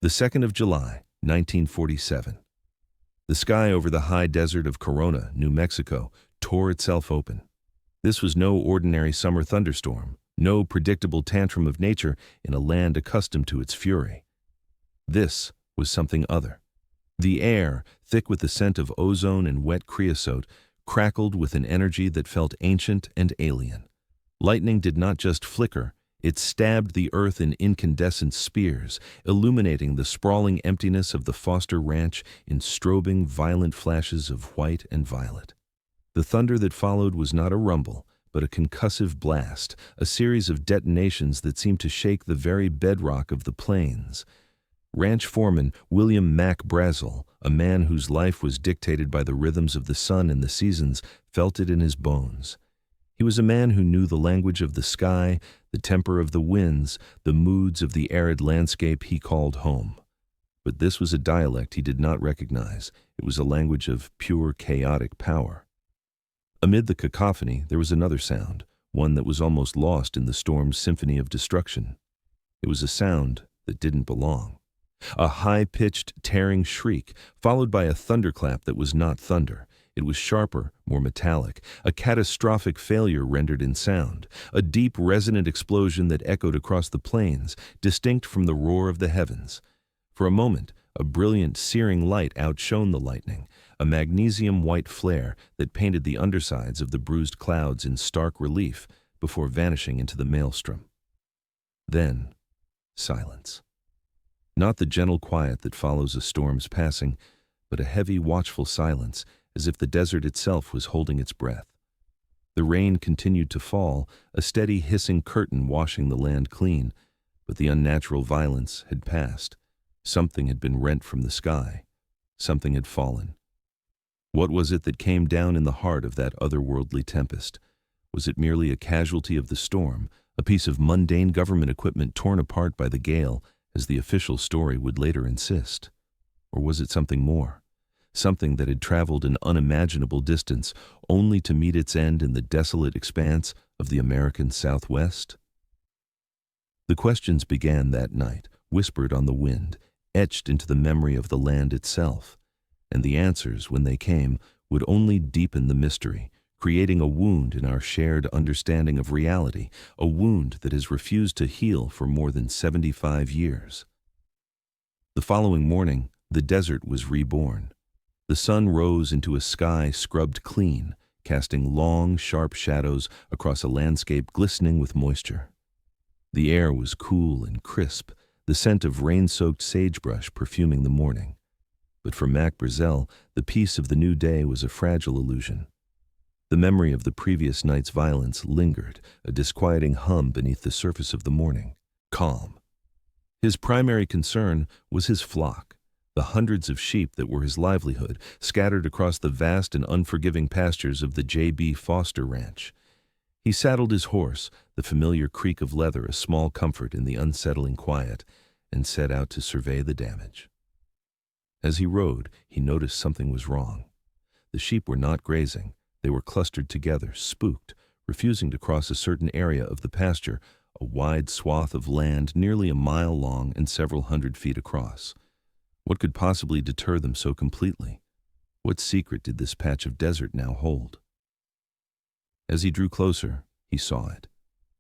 The 2nd of July, 1947. The sky over the high desert of Corona, New Mexico, tore itself open. This was no ordinary summer thunderstorm, no predictable tantrum of nature in a land accustomed to its fury. This was something other. The air, thick with the scent of ozone and wet creosote, crackled with an energy that felt ancient and alien. Lightning did not just flicker, it stabbed the earth in incandescent spears, illuminating the sprawling emptiness of the Foster Ranch in strobing, violent flashes of white and violet. The thunder that followed was not a rumble, but a concussive blast, a series of detonations that seemed to shake the very bedrock of the plains. Ranch foreman William Mac Brazel, a man whose life was dictated by the rhythms of the sun and the seasons, felt it in his bones. He was a man who knew the language of the sky, the temper of the winds, the moods of the arid landscape he called home. But this was a dialect he did not recognize. It was a language of pure chaotic power. Amid the cacophony, there was another sound, one that was almost lost in the storm's symphony of destruction. It was a sound that didn't belong. A high-pitched, tearing shriek, followed by a thunderclap that was not thunder. It was sharper, more metallic, a catastrophic failure rendered in sound, a deep, resonant explosion that echoed across the plains, distinct from the roar of the heavens. For a moment, a brilliant, searing light outshone the lightning, a magnesium-white flare that painted the undersides of the bruised clouds in stark relief before vanishing into the maelstrom. Then, silence. Not the gentle quiet that follows a storm's passing, but a heavy, watchful silence, as if the desert itself was holding its breath. The rain continued to fall, a steady hissing curtain washing the land clean, but the unnatural violence had passed. Something had been rent from the sky. Something had fallen. What was it that came down in the heart of that otherworldly tempest? Was it merely a casualty of the storm, a piece of mundane government equipment torn apart by the gale, as the official story would later insist? Or was it something more? Something that had traveled an unimaginable distance only to meet its end in the desolate expanse of the American Southwest? The questions began that night, whispered on the wind, etched into the memory of the land itself. And the answers, when they came, would only deepen the mystery, creating a wound in our shared understanding of reality, a wound that has refused to heal for more than 75 years. The following morning, the desert was reborn. The sun rose into a sky scrubbed clean, casting long, sharp shadows across a landscape glistening with moisture. The air was cool and crisp, the scent of rain-soaked sagebrush perfuming the morning. But for Mac Brazel, the peace of the new day was a fragile illusion. The memory of the previous night's violence lingered, a disquieting hum beneath the surface of the morning. Calm. His primary concern was his flock, the hundreds of sheep that were his livelihood, scattered across the vast and unforgiving pastures of the J.B. Foster Ranch. He saddled his horse, the familiar creak of leather a small comfort in the unsettling quiet, and set out to survey the damage. As he rode, he noticed something was wrong. The sheep were not grazing. They were clustered together, spooked, refusing to cross a certain area of the pasture, a wide swath of land nearly a mile long and several hundred feet across. What could possibly deter them so completely? What secret did this patch of desert now hold? As he drew closer, he saw it.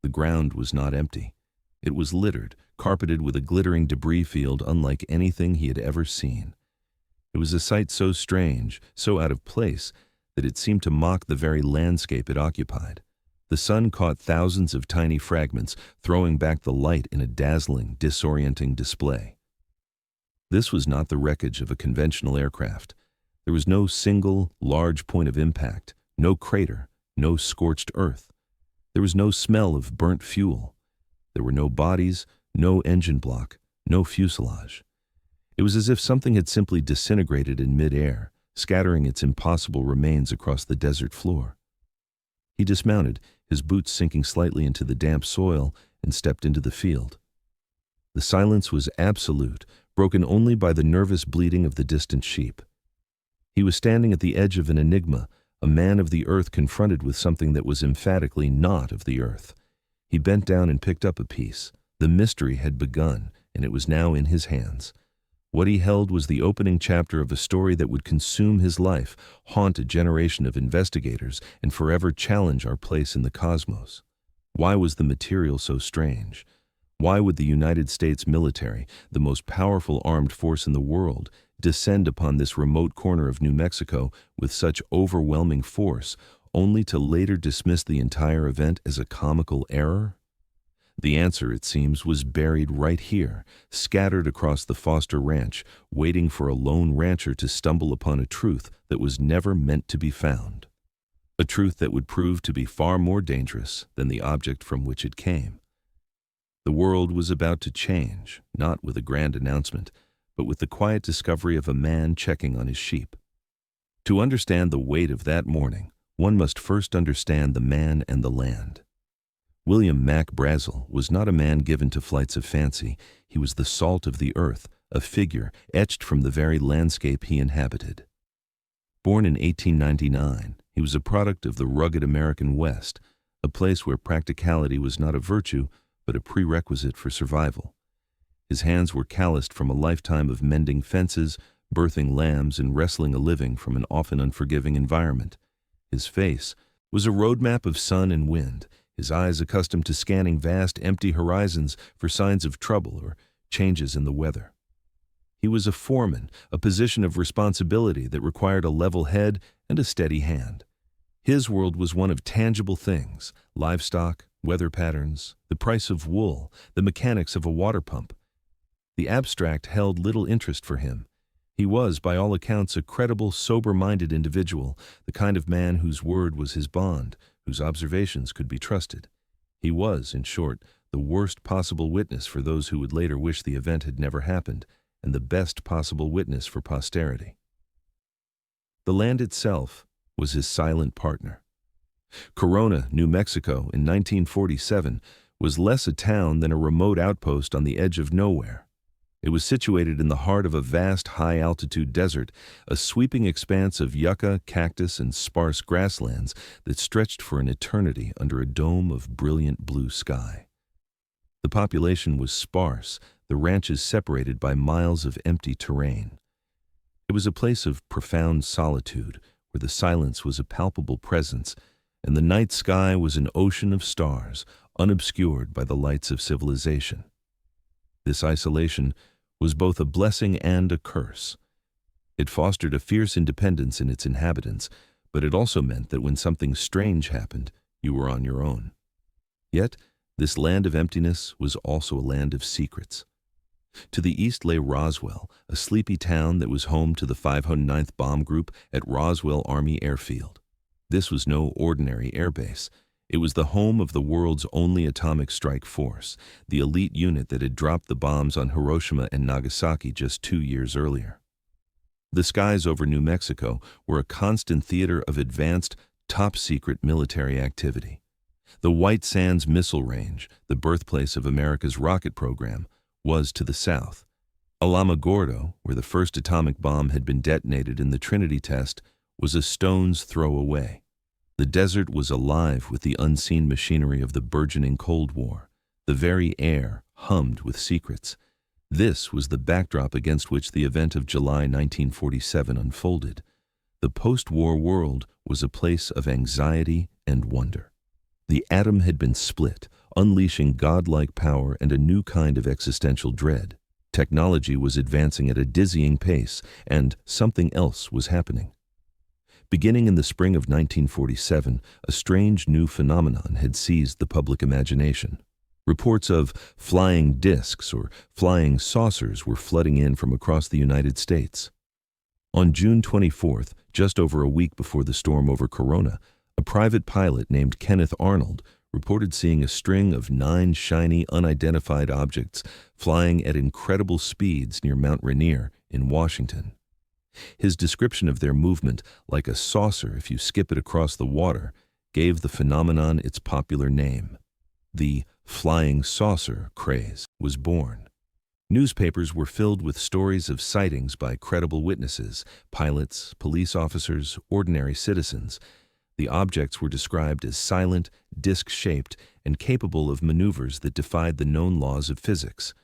The ground was not empty. It was littered, carpeted with a glittering debris field unlike anything he had ever seen. It was a sight so strange, so out of place, that it seemed to mock the very landscape it occupied. The sun caught thousands of tiny fragments, throwing back the light in a dazzling, disorienting display. This was not the wreckage of a conventional aircraft. There was no single, large point of impact, no crater, no scorched earth. There was no smell of burnt fuel. There were no bodies, no engine block, no fuselage. It was as if something had simply disintegrated in mid-air, scattering its impossible remains across the desert floor. He dismounted, his boots sinking slightly into the damp soil, and stepped into the field. The silence was absolute, broken only by the nervous bleating of the distant sheep. He was standing at the edge of an enigma, a man of the earth confronted with something that was emphatically not of the earth. He bent down and picked up a piece. The mystery had begun, and it was now in his hands. What he held was the opening chapter of a story that would consume his life, haunt a generation of investigators, and forever challenge our place in the cosmos. Why was the material so strange? Why would the United States military, the most powerful armed force in the world, descend upon this remote corner of New Mexico with such overwhelming force, only to later dismiss the entire event as a comical error? The answer, it seems, was buried right here, scattered across the Foster Ranch, waiting for a lone rancher to stumble upon a truth that was never meant to be found. A truth that would prove to be far more dangerous than the object from which it came. The world was about to change, not with a grand announcement, but with the quiet discovery of a man checking on his sheep. To understand the weight of that morning, one must first understand the man and the land. William Mac Brazel was not a man given to flights of fancy. He was the salt of the earth, a figure etched from the very landscape he inhabited. Born in 1899, he was a product of the rugged American West, a place where practicality was not a virtue, but a prerequisite for survival. His hands were calloused from a lifetime of mending fences, birthing lambs, and wrestling a living from an often unforgiving environment. His face was a roadmap of sun and wind, his eyes accustomed to scanning vast, empty horizons for signs of trouble or changes in the weather. He was a foreman, a position of responsibility that required a level head and a steady hand. His world was one of tangible things: livestock, weather patterns, the price of wool, the mechanics of a water pump. The abstract held little interest for him. He was, by all accounts, a credible, sober-minded individual, the kind of man whose word was his bond, whose observations could be trusted. He was, in short, the worst possible witness for those who would later wish the event had never happened, and the best possible witness for posterity. The land itself was his silent partner. Corona, New Mexico, in 1947, was less a town than a remote outpost on the edge of nowhere. It was situated in the heart of a vast, high-altitude desert, a sweeping expanse of yucca, cactus, and sparse grasslands that stretched for an eternity under a dome of brilliant blue sky. The population was sparse, the ranches separated by miles of empty terrain. It was a place of profound solitude, where the silence was a palpable presence, and the night sky was an ocean of stars, unobscured by the lights of civilization. This isolation was both a blessing and a curse. It fostered a fierce independence in its inhabitants, but it also meant that when something strange happened, you were on your own. Yet, this land of emptiness was also a land of secrets. To the east lay Roswell, a sleepy town that was home to the 509th Bomb Group at Roswell Army Airfield. This was no ordinary airbase. It was the home of the world's only atomic strike force, the elite unit that had dropped the bombs on Hiroshima and Nagasaki just 2 years earlier. The skies over New Mexico were a constant theater of advanced, top-secret military activity. The White Sands Missile Range, the birthplace of America's rocket program, was to the south. Alamogordo, where the first atomic bomb had been detonated in the Trinity test, was a stone's throw away. The desert was alive with the unseen machinery of the burgeoning Cold War. The very air hummed with secrets. This was the backdrop against which the event of July 1947 unfolded. The post-war world was a place of anxiety and wonder. The atom had been split, unleashing godlike power and a new kind of existential dread. Technology was advancing at a dizzying pace, and something else was happening. Beginning in the spring of 1947, a strange new phenomenon had seized the public imagination. Reports of flying discs or flying saucers were flooding in from across the United States. On June 24th, just over a week before the storm over Corona, a private pilot named Kenneth Arnold reported seeing a string of 9 shiny, unidentified objects flying at incredible speeds near Mount Rainier in Washington. His description of their movement, like a saucer if you skip it across the water, gave the phenomenon its popular name. The flying saucer craze was born. Newspapers were filled with stories of sightings by credible witnesses, pilots, police officers, ordinary citizens. The objects were described as silent, disc-shaped, and capable of maneuvers that defied the known laws of physics.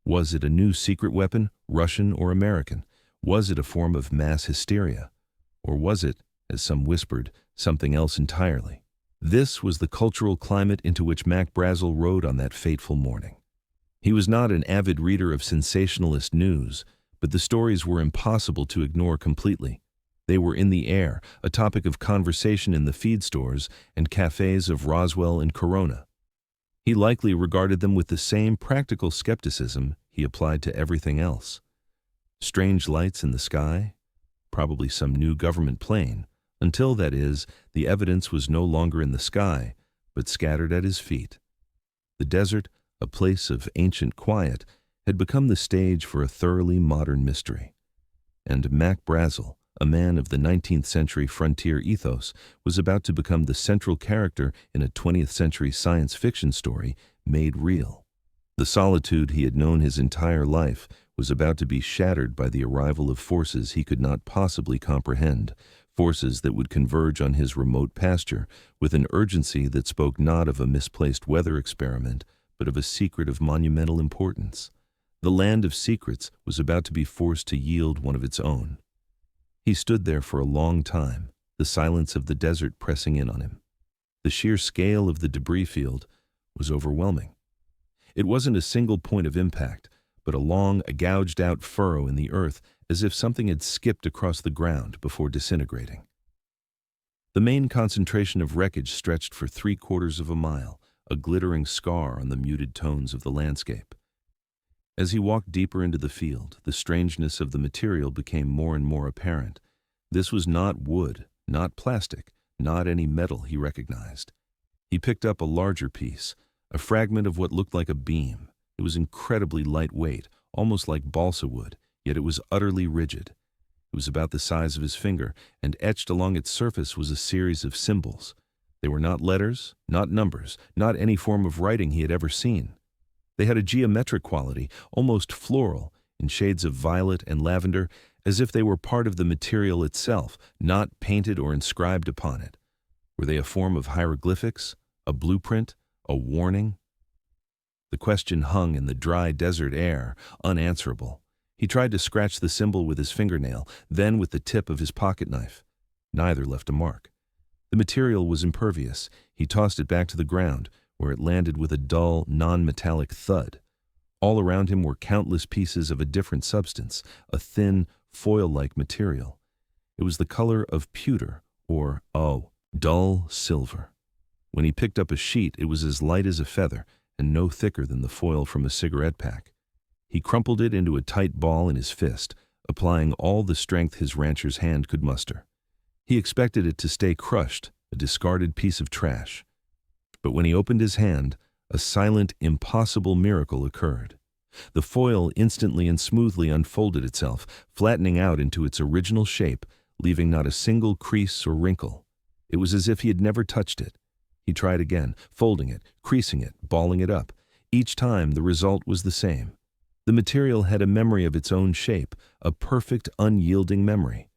Was it a new secret weapon, Russian or American? Was it a form of mass hysteria? Or was it, as some whispered, something else entirely? This was the cultural climate into which Mac Brazel rode on that fateful morning. He was not an avid reader of sensationalist news, but the stories were impossible to ignore completely. They were in the air, a topic of conversation in the feed stores and cafes of Roswell and Corona. He likely regarded them with the same practical skepticism he applied to everything else. Strange lights in the sky? Probably some new government plane, until, that is, the evidence was no longer in the sky, but scattered at his feet. The desert, a place of ancient quiet, had become the stage for a thoroughly modern mystery. And Mac Brazel, a man of the 19th century frontier ethos, was about to become the central character in a 20th century science fiction story made real. The solitude he had known his entire life was about to be shattered by the arrival of forces he could not possibly comprehend, forces that would converge on his remote pasture with an urgency that spoke not of a misplaced weather experiment, but of a secret of monumental importance. The land of secrets was about to be forced to yield one of its own. He stood there for a long time, the silence of the desert pressing in on him. The sheer scale of the debris field was overwhelming. It wasn't a single point of impact, but a long, gouged-out furrow in the earth, as if something had skipped across the ground before disintegrating. The main concentration of wreckage stretched for 3/4 of a mile, a glittering scar on the muted tones of the landscape. As he walked deeper into the field, the strangeness of the material became more and more apparent. This was not wood, not plastic, not any metal he recognized. He picked up a larger piece, a fragment of what looked like a beam. It was incredibly lightweight, almost like balsa wood, yet it was utterly rigid. It was about the size of his finger, and etched along its surface was a series of symbols. They were not letters, not numbers, not any form of writing he had ever seen. They had a geometric quality, almost floral, in shades of violet and lavender, as if they were part of the material itself, not painted or inscribed upon it. Were they a form of hieroglyphics, a blueprint, a warning? The question hung in the dry desert air, unanswerable. He tried to scratch the symbol with his fingernail, then with the tip of his pocket knife. Neither left a mark. The material was impervious. He tossed it back to the ground, where it landed with a dull, non-metallic thud. All around him were countless pieces of a different substance, a thin, foil-like material. It was the color of pewter, or, dull silver. When he picked up a sheet, it was as light as a feather, and no thicker than the foil from a cigarette pack. He crumpled it into a tight ball in his fist, applying all the strength his rancher's hand could muster. He expected it to stay crushed, a discarded piece of trash. But when he opened his hand, a silent, impossible miracle occurred. The foil instantly and smoothly unfolded itself, flattening out into its original shape, leaving not a single crease or wrinkle. It was as if he had never touched it. He tried again, folding it, creasing it, balling it up. Each time the result was the same. The material had a memory of its own shape, a perfect, unyielding memory.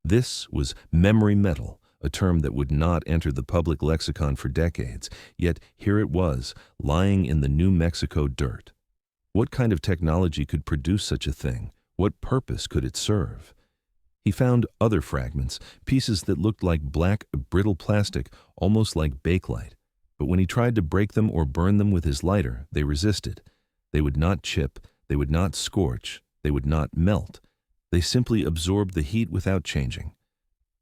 This was memory metal, a term that would not enter the public lexicon for decades, yet here it was, lying in the New Mexico dirt. What kind of technology could produce such a thing? What purpose could it serve? He found other fragments, pieces that looked like black, brittle plastic, almost like bakelite. But when he tried to break them or burn them with his lighter, they resisted. They would not chip, they would not scorch, they would not melt. They simply absorbed the heat without changing.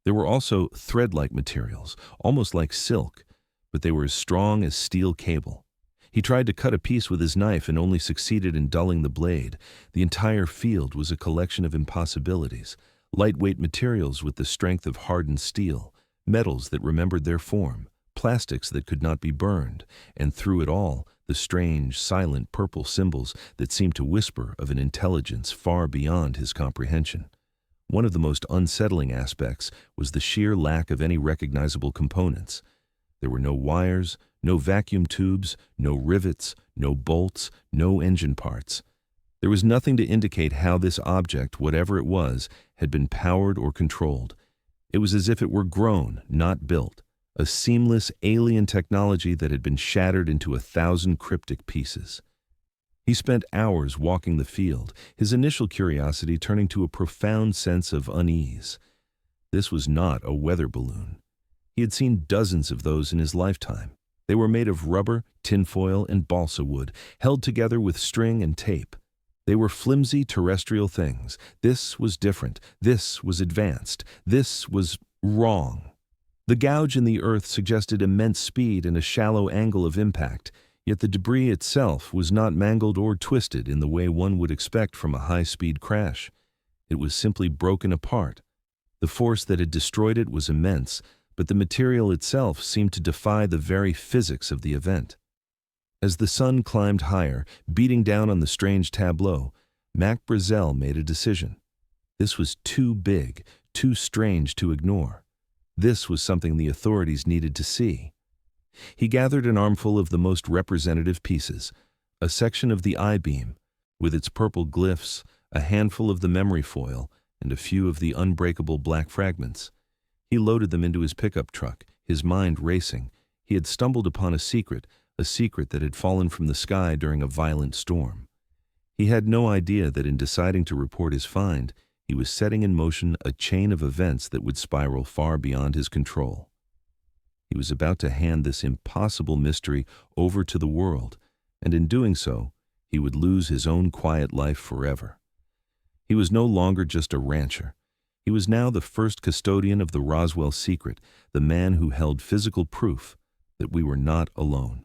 There were also thread-like materials, almost like silk, but they were as strong as steel cable. He tried to cut a piece with his knife and only succeeded in dulling the blade. The entire field was a collection of impossibilities, lightweight materials with the strength of hardened steel, metals that remembered their form, plastics that could not be burned, and through it all, the strange, silent purple symbols that seemed to whisper of an intelligence far beyond his comprehension. One of the most unsettling aspects was the sheer lack of any recognizable components. There were no wires, no vacuum tubes, no rivets, no bolts, no engine parts. There was nothing to indicate how this object, whatever it was, had been powered or controlled. It was as if it were grown, not built, a seamless alien technology that had been shattered into 1,000 cryptic pieces. He spent hours walking the field, his initial curiosity turning to a profound sense of unease. This was not a weather balloon. He had seen dozens of those in his lifetime. They were made of rubber, tinfoil, and balsa wood, held together with string and tape. They were flimsy terrestrial things. This was different. This was advanced. This was wrong. The gouge in the earth suggested immense speed and a shallow angle of impact, yet the debris itself was not mangled or twisted in the way one would expect from a high-speed crash. It was simply broken apart. The force that had destroyed it was immense, but the material itself seemed to defy the very physics of the event. As the sun climbed higher, beating down on the strange tableau, Mac Brazel made a decision. This was too big, too strange to ignore. This was something the authorities needed to see. He gathered an armful of the most representative pieces, a section of the I-beam, with its purple glyphs, a handful of the memory foil, and a few of the unbreakable black fragments. He loaded them into his pickup truck, his mind racing. He had stumbled upon a secret that had fallen from the sky during a violent storm. He had no idea that in deciding to report his find, he was setting in motion a chain of events that would spiral far beyond his control. He was about to hand this impossible mystery over to the world, and in doing so, he would lose his own quiet life forever. He was no longer just a rancher. He was now the first custodian of the Roswell secret, the man who held physical proof that we were not alone.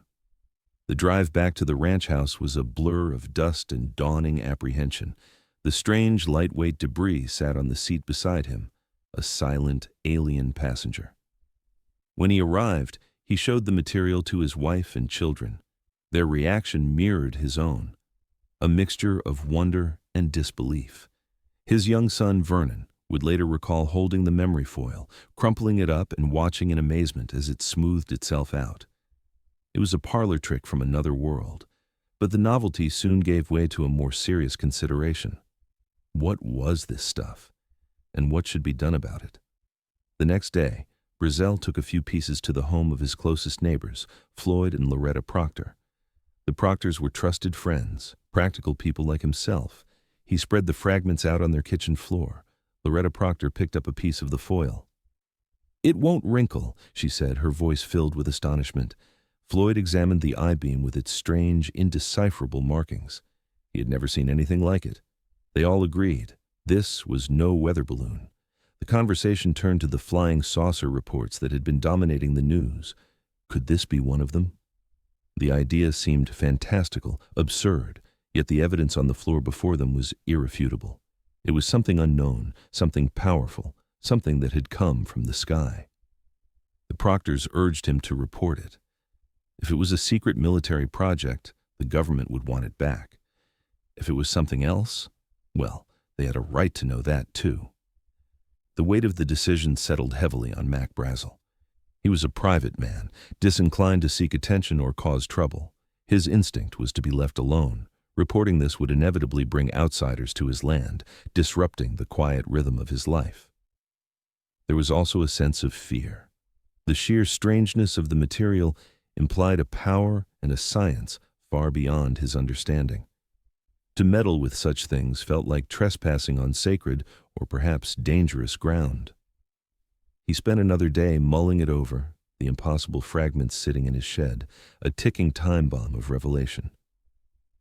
The drive back to the ranch house was a blur of dust and dawning apprehension. The strange, lightweight debris sat on the seat beside him, a silent, alien passenger. When he arrived, he showed the material to his wife and children. Their reaction mirrored his own, a mixture of wonder and disbelief. His young son, Vernon, would later recall holding the memory foil, crumpling it up and watching in amazement as it smoothed itself out. It was a parlor trick from another world, but the novelty soon gave way to a more serious consideration. What was this stuff, and what should be done about it? The next day, Brazel took a few pieces to the home of his closest neighbors, Floyd and Loretta Proctor. The Proctors were trusted friends, practical people like himself. He spread the fragments out on their kitchen floor. Loretta Proctor picked up a piece of the foil. "It won't wrinkle," she said, her voice filled with astonishment. Floyd examined the I-beam with its strange, indecipherable markings. He had never seen anything like it. They all agreed. This was no weather balloon. The conversation turned to the flying saucer reports that had been dominating the news. Could this be one of them? The idea seemed fantastical, absurd, yet the evidence on the floor before them was irrefutable. It was something unknown, something powerful, something that had come from the sky. The Proctors urged him to report it. If it was a secret military project, the government would want it back. If it was something else, well, they had a right to know that too. The weight of the decision settled heavily on Mac Brazel. He was a private man, disinclined to seek attention or cause trouble. His instinct was to be left alone. Reporting this would inevitably bring outsiders to his land, disrupting the quiet rhythm of his life. There was also a sense of fear. The sheer strangeness of the material implied a power and a science far beyond his understanding. To meddle with such things felt like trespassing on sacred or perhaps dangerous ground. He spent another day mulling it over, the impossible fragments sitting in his shed, a ticking time bomb of revelation.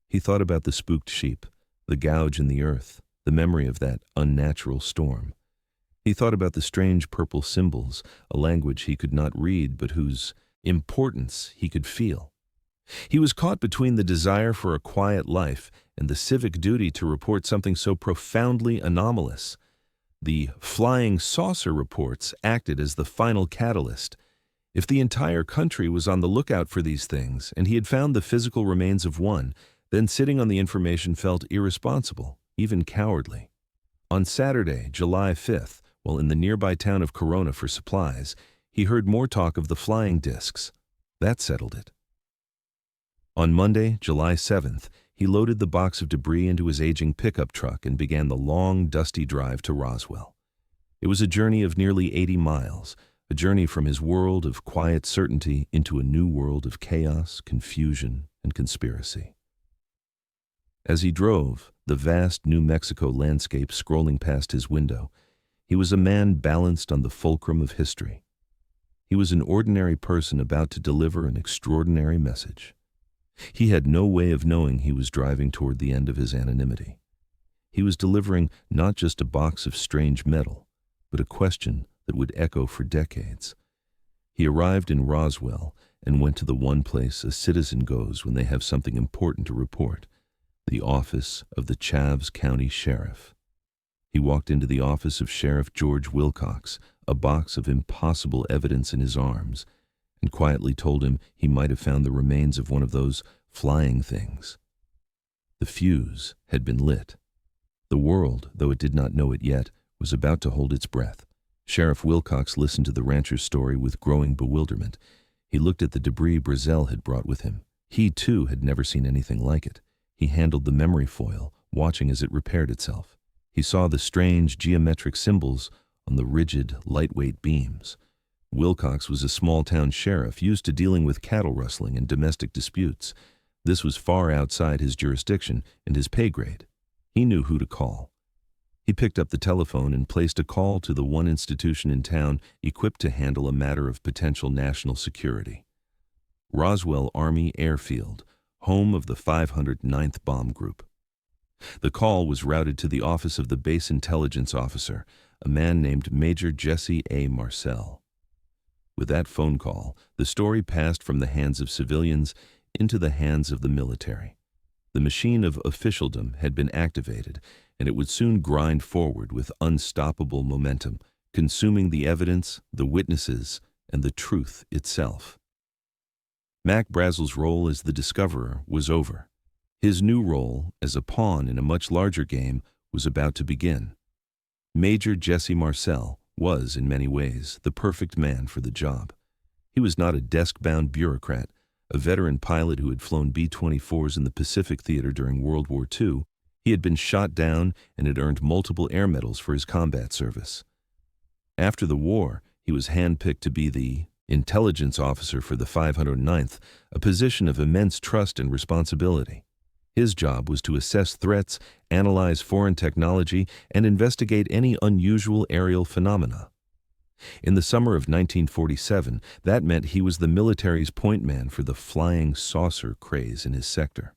He thought about the spooked sheep, the gouge in the earth, the memory of that unnatural storm. He thought about the strange purple symbols, a language he could not read but whose importance he could feel. He was caught between the desire for a quiet life and the civic duty to report something so profoundly anomalous. The flying saucer reports acted as the final catalyst. If the entire country was on the lookout for these things and he had found the physical remains of one, then sitting on the information felt irresponsible, even cowardly. On Saturday, July 5th, while in the nearby town of Corona for supplies, he heard more talk of the flying discs. That settled it. On Monday, July 7th, he loaded the box of debris into his aging pickup truck and began the long, dusty drive to Roswell. It was a journey of nearly 80 miles, a journey from his world of quiet certainty into a new world of chaos, confusion, and conspiracy. As he drove, the vast New Mexico landscape scrolling past his window, he was a man balanced on the fulcrum of history. He was an ordinary person about to deliver an extraordinary message. He had no way of knowing he was driving toward the end of his anonymity. He was delivering not just a box of strange metal, but a question that would echo for decades. He arrived in Roswell and went to the one place a citizen goes when they have something important to report, the office of the Chaves County Sheriff. He walked into the office of Sheriff George Wilcox, a box of impossible evidence in his arms, and quietly told him he might have found the remains of one of those flying things. The fuse had been lit. The world, though it did not know it yet, was about to hold its breath. Sheriff Wilcox listened to the rancher's story with growing bewilderment. He looked at the debris Brazel had brought with him. He, too, had never seen anything like it. He handled the memory foil, watching as it repaired itself. He saw the strange geometric symbols on the rigid, lightweight beams. Wilcox was a small-town sheriff used to dealing with cattle rustling and domestic disputes. This was far outside his jurisdiction and his pay grade. He knew who to call. He picked up the telephone and placed a call to the one institution in town equipped to handle a matter of potential national security. Roswell Army Airfield, home of the 509th Bomb Group. The call was routed to the office of the base intelligence officer, a man named Major Jesse A. Marcel. With that phone call, the story passed from the hands of civilians into the hands of the military. The machine of officialdom had been activated, and it would soon grind forward with unstoppable momentum, consuming the evidence, the witnesses, and the truth itself. Mac Brazel's role as the discoverer was over. His new role, as a pawn in a much larger game, was about to begin. Major Jesse Marcel was, in many ways, the perfect man for the job. He was not a desk-bound bureaucrat, a veteran pilot who had flown B-24s in the Pacific Theater during World War II. He had been shot down and had earned multiple air medals for his combat service. After the war, he was handpicked to be the intelligence officer for the 509th, a position of immense trust and responsibility. His job was to assess threats, analyze foreign technology, and investigate any unusual aerial phenomena. In the summer of 1947, that meant he was the military's point man for the flying saucer craze in his sector.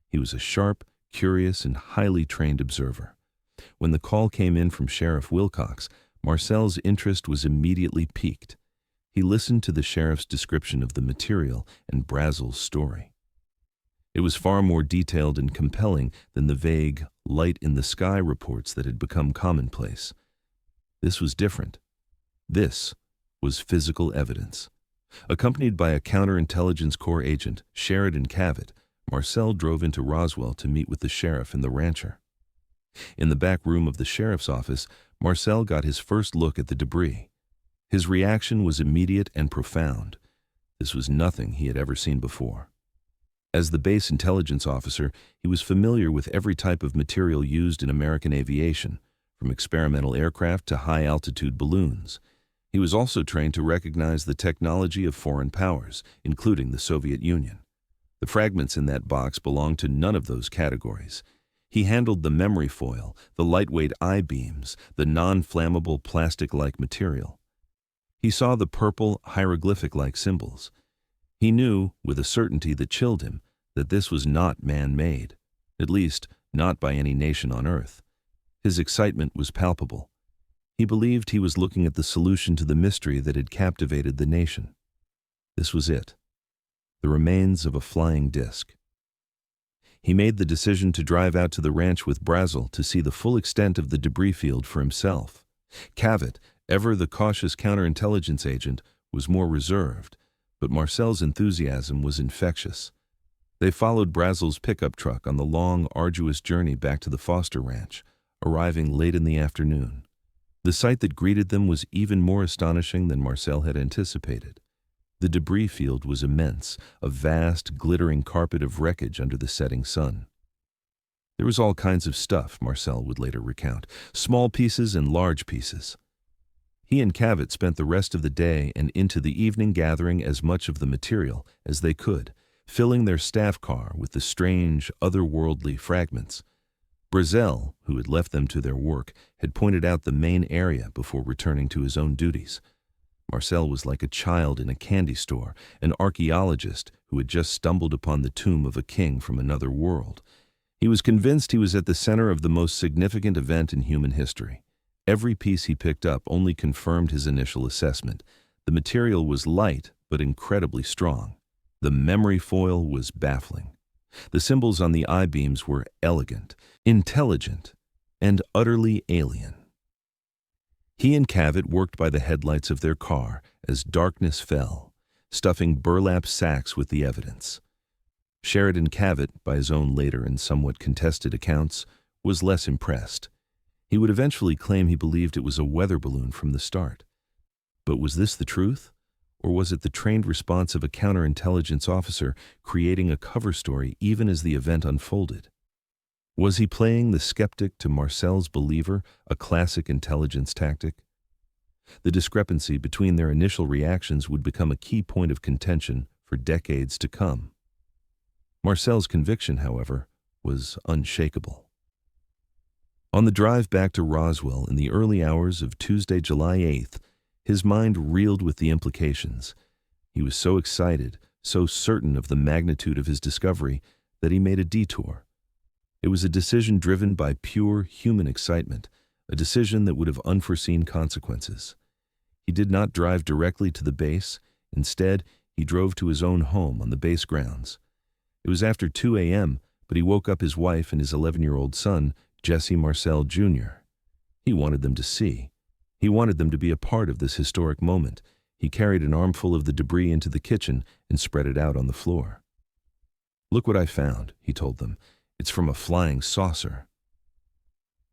He was a sharp, curious, and highly trained observer. When the call came in from Sheriff Wilcox, Marcel's interest was immediately piqued. He listened to the sheriff's description of the material and Brazel's story. It was far more detailed and compelling than the vague, light-in-the-sky reports that had become commonplace. This was different. This was physical evidence. Accompanied by a counterintelligence corps agent, Sheridan Cavett, Marcel drove into Roswell to meet with the sheriff and the rancher. In the back room of the sheriff's office, Marcel got his first look at the debris. His reaction was immediate and profound. This was nothing he had ever seen before. As the base intelligence officer, he was familiar with every type of material used in American aviation, from experimental aircraft to high-altitude balloons. He was also trained to recognize the technology of foreign powers, including the Soviet Union. The fragments in that box belonged to none of those categories. He handled the memory foil, the lightweight I-beams, the non-flammable plastic-like material. He saw the purple hieroglyphic-like symbols. He knew, with a certainty that chilled him, that this was not man-made, at least not by any nation on Earth. His excitement was palpable. He believed he was looking at the solution to the mystery that had captivated the nation. This was it. The remains of a flying disc. He made the decision to drive out to the ranch with Brazel to see the full extent of the debris field for himself. Cavett, ever the cautious counterintelligence agent, was more reserved, but Marcel's enthusiasm was infectious. They followed Brazel's pickup truck on the long, arduous journey back to the Foster Ranch, arriving late in the afternoon. The sight that greeted them was even more astonishing than Marcel had anticipated. The debris field was immense, a vast, glittering carpet of wreckage under the setting sun. There was all kinds of stuff, Marcel would later recount, small pieces and large pieces. He and Cavett spent the rest of the day and into the evening gathering as much of the material as they could, filling their staff car with the strange, otherworldly fragments. Brazel, who had left them to their work, had pointed out the main area before returning to his own duties. Marcel was like a child in a candy store, an archaeologist who had just stumbled upon the tomb of a king from another world. He was convinced he was at the center of the most significant event in human history. Every piece he picked up only confirmed his initial assessment. The material was light, but incredibly strong. The memory foil was baffling. The symbols on the I-beams were elegant, intelligent, and utterly alien. He and Cavett worked by the headlights of their car as darkness fell, stuffing burlap sacks with the evidence. Sheridan Cavett, by his own later and somewhat contested accounts, was less impressed. He would eventually claim he believed it was a weather balloon from the start. But was this the truth? Or was it the trained response of a counterintelligence officer creating a cover story even as the event unfolded? Was he playing the skeptic to Marcel's believer, a classic intelligence tactic? The discrepancy between their initial reactions would become a key point of contention for decades to come. Marcel's conviction, however, was unshakable. On the drive back to Roswell in the early hours of Tuesday, July 8th, his mind reeled with the implications. He was so excited, so certain of the magnitude of his discovery, that he made a detour. It was a decision driven by pure human excitement, a decision that would have unforeseen consequences. He did not drive directly to the base. Instead, he drove to his own home on the base grounds. It was after 2 a.m., but he woke up his wife and his 11-year-old son, Jesse Marcel Jr. He wanted them to see. He wanted them to be a part of this historic moment. He carried an armful of the debris into the kitchen and spread it out on the floor. "Look what I found," he told them. "It's from a flying saucer."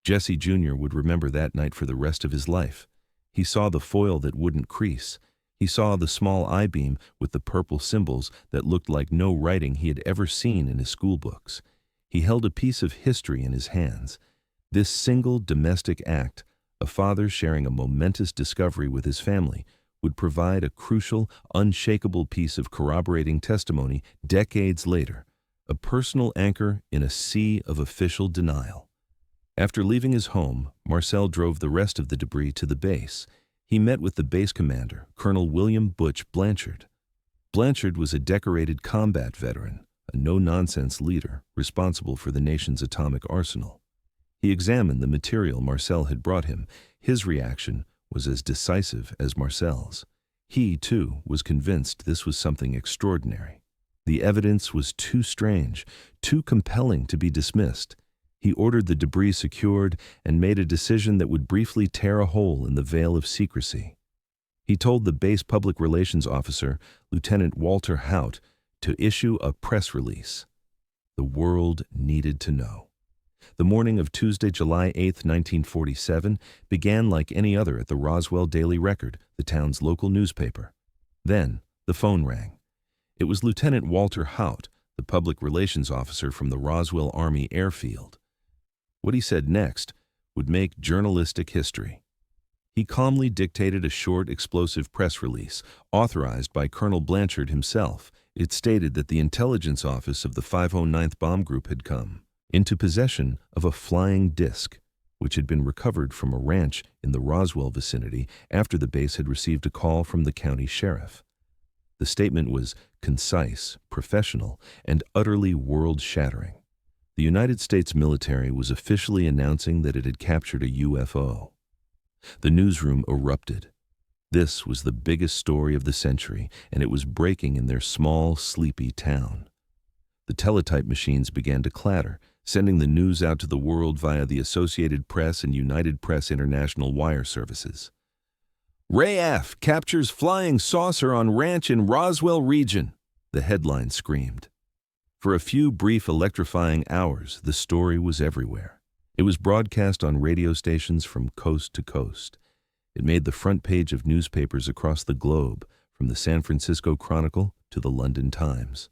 Jesse Jr. would remember that night for the rest of his life. He saw the foil that wouldn't crease. He saw the small I-beam with the purple symbols that looked like no writing he had ever seen in his school books. He held a piece of history in his hands. This single domestic act, a father sharing a momentous discovery with his family, would provide a crucial, unshakable piece of corroborating testimony decades later, a personal anchor in a sea of official denial. After leaving his home, Marcel drove the rest of the debris to the base. He met with the base commander, Colonel William Butch Blanchard. Blanchard was a decorated combat veteran, a no-nonsense leader responsible for the nation's atomic arsenal. He examined the material Marcel had brought him. His reaction was as decisive as Marcel's. He, too, was convinced this was something extraordinary. The evidence was too strange, too compelling to be dismissed. He ordered the debris secured and made a decision that would briefly tear a hole in the veil of secrecy. He told the base public relations officer, Lieutenant Walter Haut, to issue a press release. The world needed to know. The morning of Tuesday, July 8, 1947, began like any other at the Roswell Daily Record, the town's local newspaper. Then, the phone rang. It was Lieutenant Walter Haut, the public relations officer from the Roswell Army Airfield. What he said next would make journalistic history. He calmly dictated a short, explosive press release, authorized by Colonel Blanchard himself. It stated that the intelligence office of the 509th Bomb Group had come into possession of a flying disc, which had been recovered from a ranch in the Roswell vicinity after the base had received a call from the county sheriff. The statement was concise, professional, and utterly world-shattering. The United States military was officially announcing that it had captured a UFO. The newsroom erupted. This was the biggest story of the century, and it was breaking in their small, sleepy town. The teletype machines began to clatter, sending the news out to the world via the Associated Press and United Press International wire services. "RAF captures flying saucer on ranch in Roswell region," the headline screamed. For a few brief electrifying hours, the story was everywhere. It was broadcast on radio stations from coast to coast. It made the front page of newspapers across the globe, from the San Francisco Chronicle to the London Times.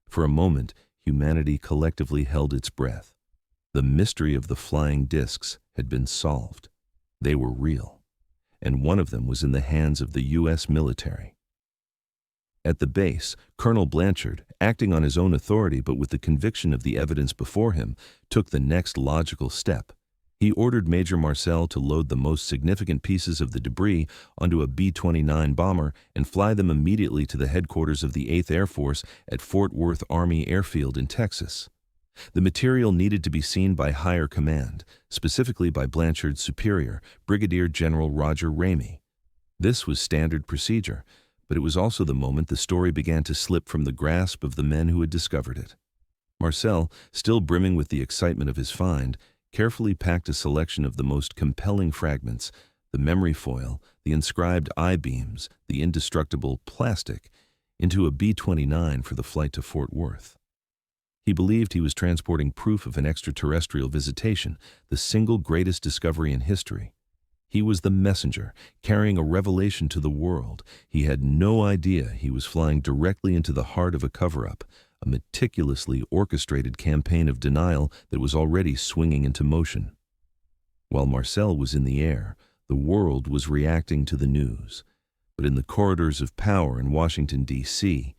For a moment, humanity collectively held its breath. The mystery of the flying discs had been solved. They were real, and one of them was in the hands of the U.S. military. At the base, Colonel Blanchard, acting on his own authority but with the conviction of the evidence before him, took the next logical step. He ordered Major Marcel to load the most significant pieces of the debris onto a B-29 bomber and fly them immediately to the headquarters of the 8th Air Force at Fort Worth Army Airfield in Texas. The material needed to be seen by higher command, specifically by Blanchard's superior, Brigadier General Roger Ramey. This was standard procedure, but it was also the moment the story began to slip from the grasp of the men who had discovered it. Marcel, still brimming with the excitement of his find, carefully packed a selection of the most compelling fragments, the memory foil, the inscribed I-beams, the indestructible plastic, into a B-29 for the flight to Fort Worth. He believed he was transporting proof of an extraterrestrial visitation, the single greatest discovery in history. He was the messenger, carrying a revelation to the world. He had no idea he was flying directly into the heart of a cover-up, a meticulously orchestrated campaign of denial that was already swinging into motion. While Marcel was in the air, the world was reacting to the news. But in the corridors of power in Washington, D.C.,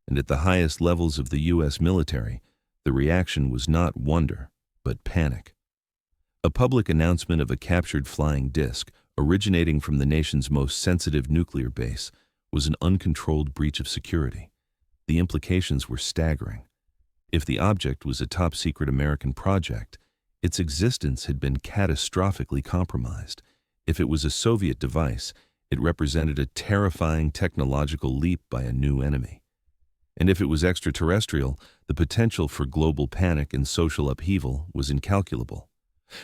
and at the highest levels of the U.S. military, the reaction was not wonder, but panic. A public announcement of a captured flying disc, originating from the nation's most sensitive nuclear base, was an uncontrolled breach of security. The implications were staggering. If the object was a top-secret American project, its existence had been catastrophically compromised. If it was a Soviet device, it represented a terrifying technological leap by a new enemy. And if it was extraterrestrial, the potential for global panic and social upheaval was incalculable.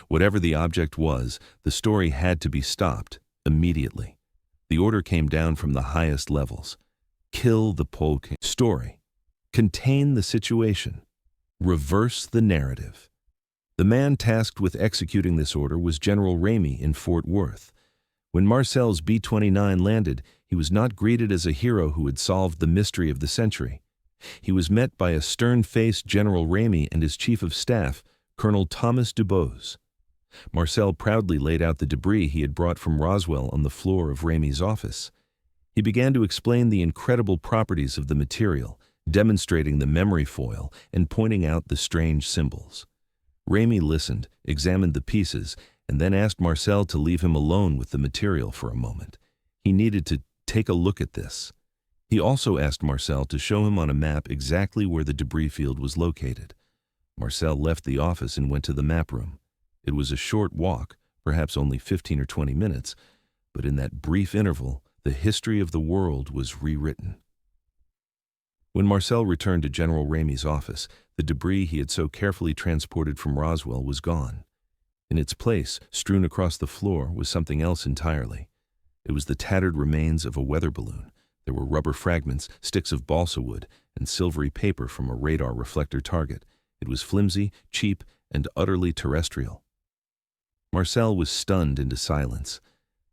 Whatever the object was, the story had to be stopped immediately. The order came down from the highest levels. Kill the Polk story. Contain the situation. Reverse the narrative. The man tasked with executing this order was General Ramey in Fort Worth. When Marcel's B-29 landed, he was not greeted as a hero who had solved the mystery of the century. He was met by a stern-faced General Ramey and his chief of staff, Colonel Thomas Dubose. Marcel proudly laid out the debris he had brought from Roswell on the floor of Ramey's office. He began to explain the incredible properties of the material, demonstrating the memory foil and pointing out the strange symbols. Ramey listened, examined the pieces, and then asked Marcel to leave him alone with the material for a moment. He needed to take a look at this. He also asked Marcel to show him on a map exactly where the debris field was located. Marcel left the office and went to the map room. It was a short walk, perhaps only 15 or 20 minutes, but in that brief interval, the history of the world was rewritten. When Marcel returned to General Ramey's office, the debris he had so carefully transported from Roswell was gone. In its place, strewn across the floor, was something else entirely. It was the tattered remains of a weather balloon. There were rubber fragments, sticks of balsa wood, and silvery paper from a radar reflector target. It was flimsy, cheap, and utterly terrestrial. Marcel was stunned into silence.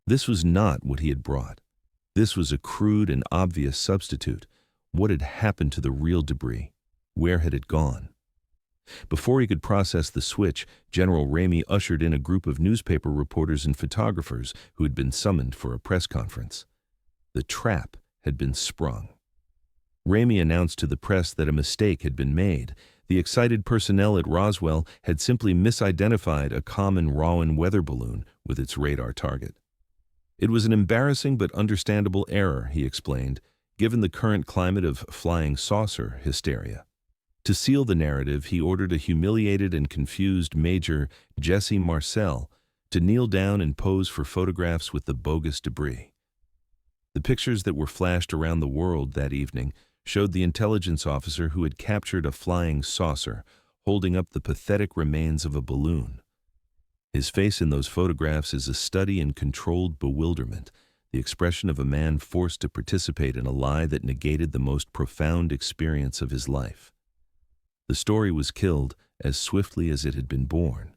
This was not what he had brought. This was a crude and obvious substitute. What had happened to the real debris? Where had it gone? Before he could process the switch, General Ramey ushered in a group of newspaper reporters and photographers who had been summoned for a press conference. The trap had been sprung. Ramey announced to the press that a mistake had been made. The excited personnel at Roswell had simply misidentified a common Rowan weather balloon with its radar target. It was an embarrassing but understandable error, he explained, given the current climate of flying saucer hysteria. To seal the narrative, he ordered a humiliated and confused Major Jesse Marcel to kneel down and pose for photographs with the bogus debris. The pictures that were flashed around the world that evening showed the intelligence officer who had captured a flying saucer holding up the pathetic remains of a balloon. His face in those photographs is a study in controlled bewilderment, the expression of a man forced to participate in a lie that negated the most profound experience of his life. The story was killed as swiftly as it had been born.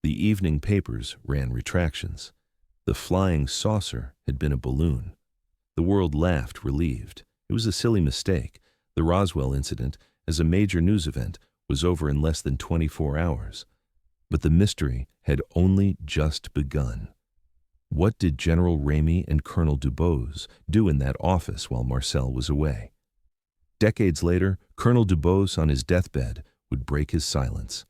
The evening papers ran retractions. The flying saucer had been a balloon. The world laughed, relieved. It was a silly mistake. The Roswell incident, as a major news event, was over in less than 24 hours. But the mystery had only just begun. What did General Ramey and Colonel Dubose do in that office while Marcel was away? Decades later, Colonel Dubose, on his deathbed, would break his silence.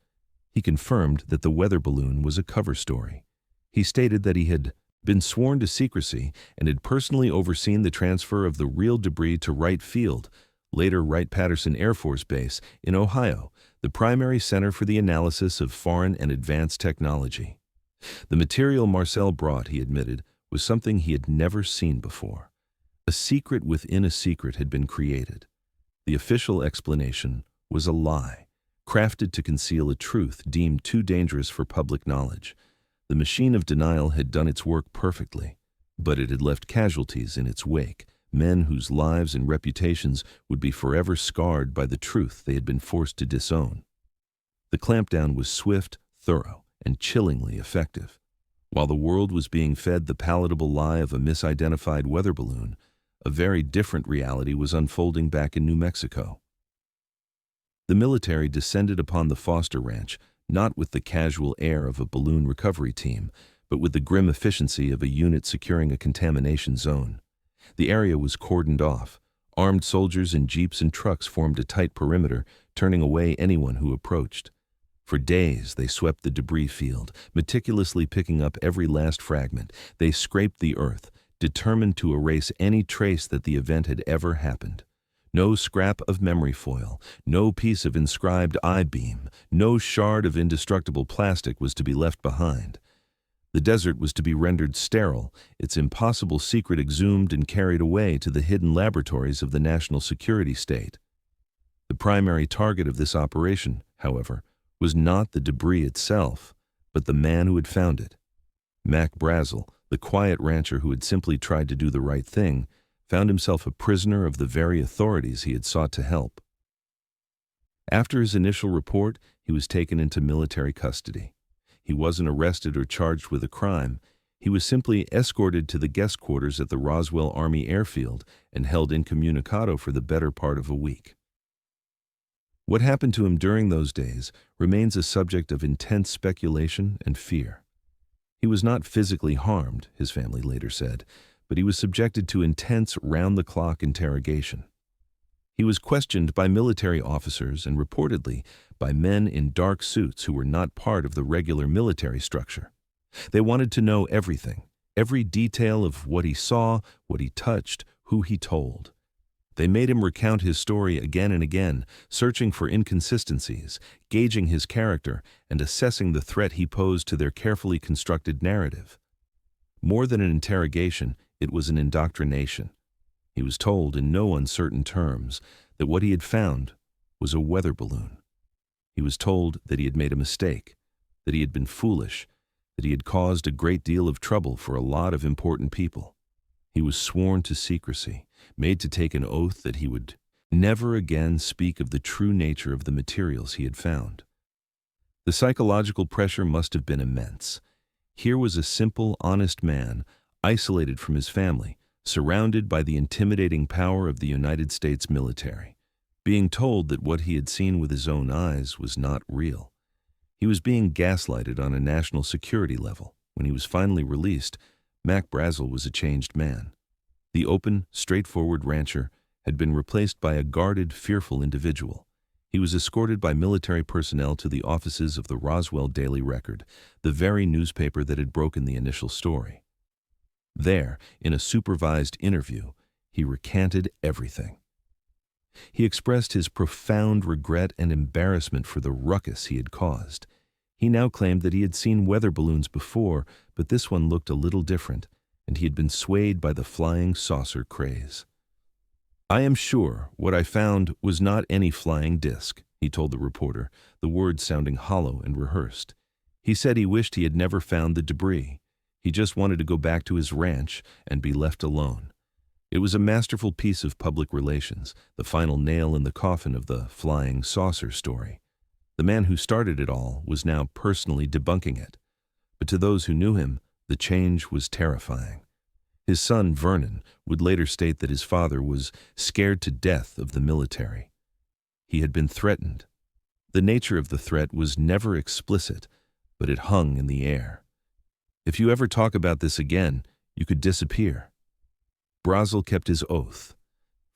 He confirmed that the weather balloon was a cover story. He stated that he had been sworn to secrecy and had personally overseen the transfer of the real debris to Wright Field, later Wright-Patterson Air Force Base, in Ohio, the primary center for the analysis of foreign and advanced technology. The material Marcel brought, he admitted, was something he had never seen before. A secret within a secret had been created. The official explanation was a lie, crafted to conceal a truth deemed too dangerous for public knowledge. The machine of denial had done its work perfectly, but it had left casualties in its wake, men whose lives and reputations would be forever scarred by the truth they had been forced to disown. The clampdown was swift, thorough, and chillingly effective. While the world was being fed the palatable lie of a misidentified weather balloon, a very different reality was unfolding back in New Mexico. The military descended upon the Foster Ranch, not with the casual air of a balloon recovery team, but with the grim efficiency of a unit securing a contamination zone. The area was cordoned off. Armed soldiers in jeeps and trucks formed a tight perimeter, turning away anyone who approached. For days, they swept the debris field, meticulously picking up every last fragment. They scraped the earth, determined to erase any trace that the event had ever happened. No scrap of memory foil, no piece of inscribed I-beam, no shard of indestructible plastic was to be left behind. The desert was to be rendered sterile, its impossible secret exhumed and carried away to the hidden laboratories of the national security state. The primary target of this operation, however, was not the debris itself, but the man who had found it. Mac Brazel, the quiet rancher who had simply tried to do the right thing, found himself a prisoner of the very authorities he had sought to help. After his initial report, he was taken into military custody. He wasn't arrested or charged with a crime. He was simply escorted to the guest quarters at the Roswell Army Airfield and held incommunicado for the better part of a week. What happened to him during those days remains a subject of intense speculation and fear. He was not physically harmed, his family later said, but he was subjected to intense round-the-clock interrogation. He was questioned by military officers and reportedly by men in dark suits who were not part of the regular military structure. They wanted to know everything, every detail of what he saw, what he touched, who he told. They made him recount his story again and again, searching for inconsistencies, gauging his character, and assessing the threat he posed to their carefully constructed narrative. More than an interrogation, it was an indoctrination. He was told in no uncertain terms that what he had found was a weather balloon. He was told that he had made a mistake, that he had been foolish, that he had caused a great deal of trouble for a lot of important people. He was sworn to secrecy, made to take an oath that he would never again speak of the true nature of the materials he had found. The psychological pressure must have been immense. Here was a simple, honest man, isolated from his family, surrounded by the intimidating power of the United States military, being told that what he had seen with his own eyes was not real. He was being gaslighted on a national security level. When he was finally released, Mac Brazel was a changed man. The open, straightforward rancher had been replaced by a guarded, fearful individual. He was escorted by military personnel to the offices of the Roswell Daily Record, the very newspaper that had broken the initial story. There, in a supervised interview, he recanted everything. He expressed his profound regret and embarrassment for the ruckus he had caused. He now claimed that he had seen weather balloons before, but this one looked a little different, and he had been swayed by the flying saucer craze. "I am sure what I found was not any flying disc," he told the reporter, the words sounding hollow and rehearsed. He said he wished he had never found the debris. He just wanted to go back to his ranch and be left alone. It was a masterful piece of public relations, the final nail in the coffin of the flying saucer story. The man who started it all was now personally debunking it. But to those who knew him, the change was terrifying. His son, Vernon, would later state that his father was scared to death of the military. He had been threatened. The nature of the threat was never explicit, but it hung in the air. "If you ever talk about this again, you could disappear." Brazel kept his oath.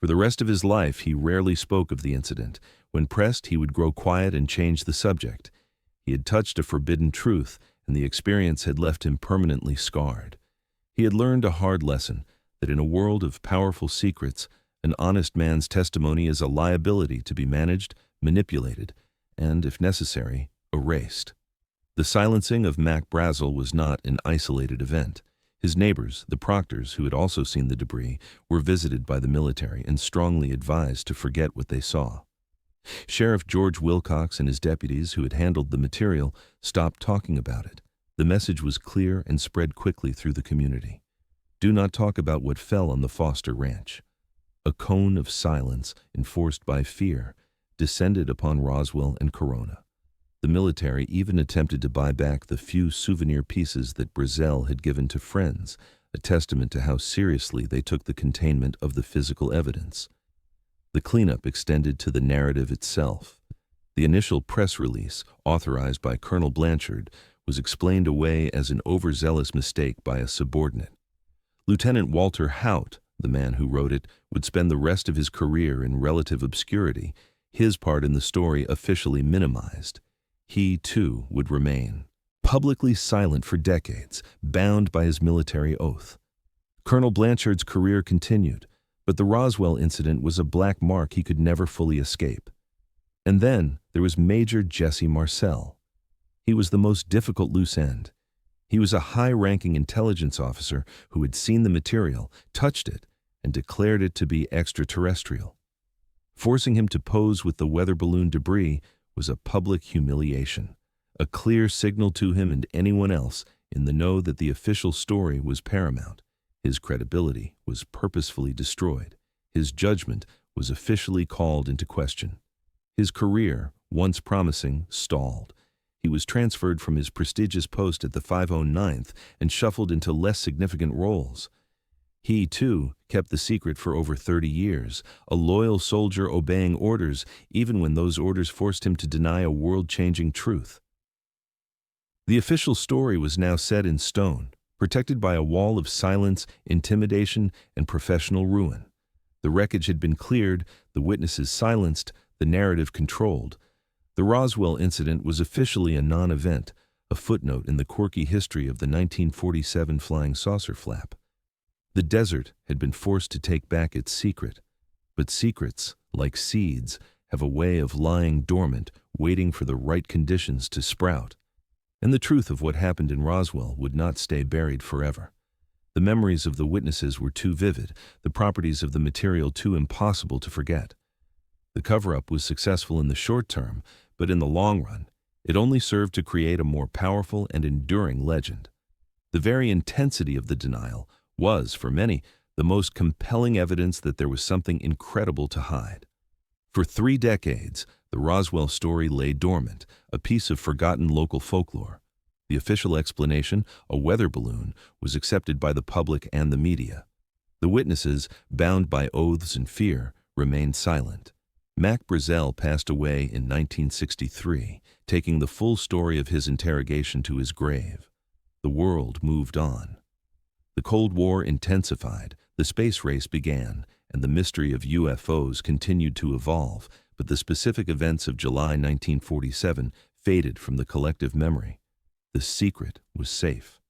For the rest of his life, he rarely spoke of the incident. When pressed, he would grow quiet and change the subject. He had touched a forbidden truth, and the experience had left him permanently scarred. He had learned a hard lesson, that in a world of powerful secrets, an honest man's testimony is a liability to be managed, manipulated, and, if necessary, erased. The silencing of Mac Brazel was not an isolated event. His neighbors, the Proctors, who had also seen the debris, were visited by the military and strongly advised to forget what they saw. Sheriff George Wilcox and his deputies, who had handled the material, stopped talking about it. The message was clear and spread quickly through the community. Do not talk about what fell on the Foster Ranch. A cone of silence, enforced by fear, descended upon Roswell and Corona. The military even attempted to buy back the few souvenir pieces that Brazel had given to friends, a testament to how seriously they took the containment of the physical evidence. The cleanup extended to the narrative itself. The initial press release, authorized by Colonel Blanchard, was explained away as an overzealous mistake by a subordinate. Lieutenant Walter Haut, the man who wrote it, would spend the rest of his career in relative obscurity, his part in the story officially minimized. He, too, would remain publicly silent for decades, bound by his military oath. Colonel Blanchard's career continued, but the Roswell incident was a black mark he could never fully escape. And then there was Major Jesse Marcel. He was the most difficult loose end. He was a high-ranking intelligence officer who had seen the material, touched it, and declared it to be extraterrestrial. Forcing him to pose with the weather balloon debris was a public humiliation, a clear signal to him and anyone else in the know that the official story was paramount. His credibility was purposefully destroyed. His judgment was officially called into question. His career, once promising, stalled. He was transferred from his prestigious post at the 509th and shuffled into less significant roles. He, too, kept the secret for over 30 years, a loyal soldier obeying orders even when those orders forced him to deny a world-changing truth. The official story was now set in stone, protected by a wall of silence, intimidation, and professional ruin. The wreckage had been cleared, the witnesses silenced, the narrative controlled. The Roswell incident was officially a non-event, a footnote in the quirky history of the 1947 flying saucer flap. The desert had been forced to take back its secret, but secrets, like seeds, have a way of lying dormant, waiting for the right conditions to sprout. And the truth of what happened in Roswell would not stay buried forever. The memories of the witnesses were too vivid, the properties of the material too impossible to forget. The cover-up was successful in the short term, but in the long run, it only served to create a more powerful and enduring legend. The very intensity of the denial was, for many, the most compelling evidence that there was something incredible to hide. For 3 decades, the Roswell story lay dormant, a piece of forgotten local folklore. The official explanation, a weather balloon, was accepted by the public and the media. The witnesses, bound by oaths and fear, remained silent. Mac Brazel passed away in 1963, taking the full story of his interrogation to his grave. The world moved on. The Cold War intensified, the space race began, and the mystery of UFOs continued to evolve, but the specific events of July 1947 faded from the collective memory. The secret was safe.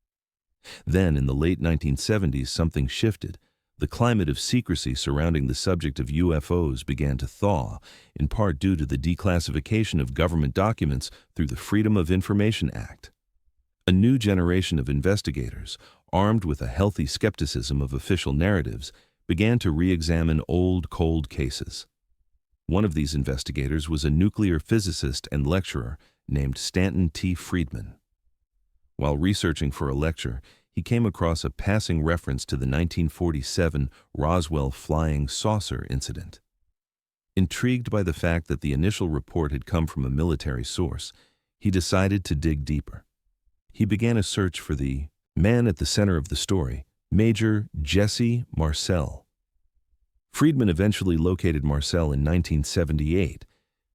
Then, in the late 1970s, something shifted. The climate of secrecy surrounding the subject of UFOs began to thaw, in part due to the declassification of government documents through the Freedom of Information Act. A new generation of investigators, armed with a healthy skepticism of official narratives, began to re-examine old, cold cases. One of these investigators was a nuclear physicist and lecturer named Stanton T. Friedman. While researching for a lecture, he came across a passing reference to the 1947 Roswell flying saucer incident. Intrigued by the fact that the initial report had come from a military source, he decided to dig deeper. He began a search for the man at the center of the story, Major Jesse Marcel. Friedman eventually located Marcel in 1978.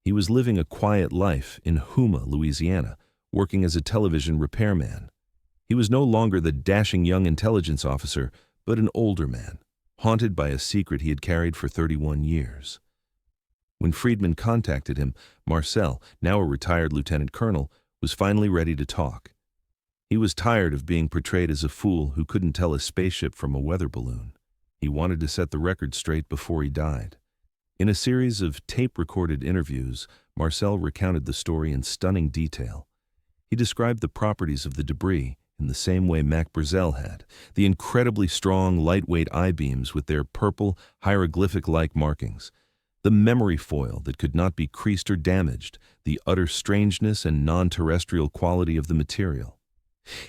He was living a quiet life in Houma, Louisiana, working as a television repairman. He was no longer the dashing young intelligence officer, but an older man. haunted by a secret he had carried for 31 years. When Friedman contacted him, Marcel, now a retired lieutenant colonel, was finally ready to talk. He was tired of being portrayed as a fool who couldn't tell a spaceship from a weather balloon. He wanted to set the record straight before he died. In a series of tape-recorded interviews, Marcel recounted the story in stunning detail. He described the properties of the debris in the same way Mac Brazel had, the incredibly strong, lightweight I-beams with their purple, hieroglyphic-like markings, the memory foil that could not be creased or damaged, the utter strangeness and non-terrestrial quality of the material.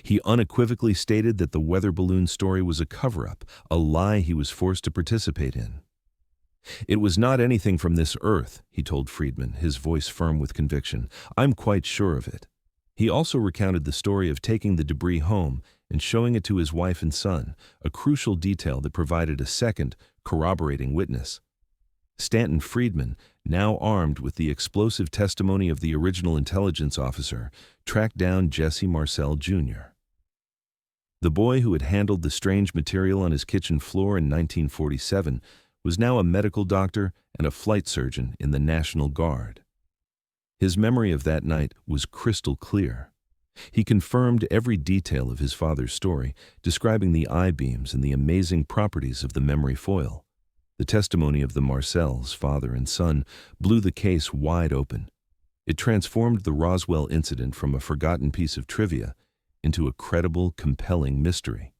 He unequivocally stated that the weather balloon story was a cover-up, a lie he was forced to participate in. "It was not anything from this earth," he told Friedman, his voice firm with conviction. "I'm quite sure of it." He also recounted the story of taking the debris home and showing it to his wife and son, a crucial detail that provided a second, corroborating witness. Stanton Friedman, now armed with the explosive testimony of the original intelligence officer, tracked down Jesse Marcel Jr. The boy who had handled the strange material on his kitchen floor in 1947 was now a medical doctor and a flight surgeon in the National Guard. His memory of that night was crystal clear. He confirmed every detail of his father's story, describing the I-beams and the amazing properties of the memory foil. The testimony of the Marcels, father and son, blew the case wide open. It transformed the Roswell incident from a forgotten piece of trivia into a credible, compelling mystery.